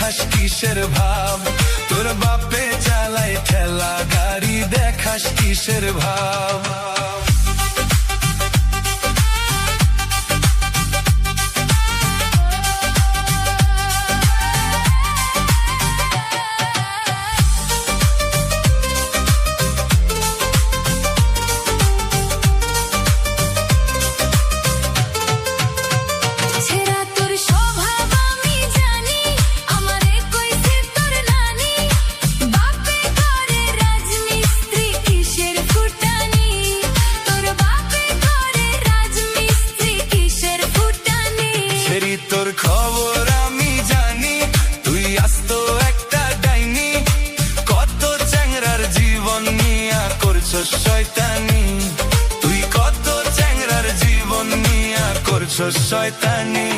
দেখাস কিসের ভাব, তোর বাপে চালায় ঠেলা গাড়ি দেখাস কিসের ভাব। তোর খবর আমি জানি, তুই আস্ত একটা ডাইনি, কত চ্যাংরার জীবন নিয়া করছস শয়তানি, তুই কত চ্যাংরার জীবন নিয়া করছস শয়তানি।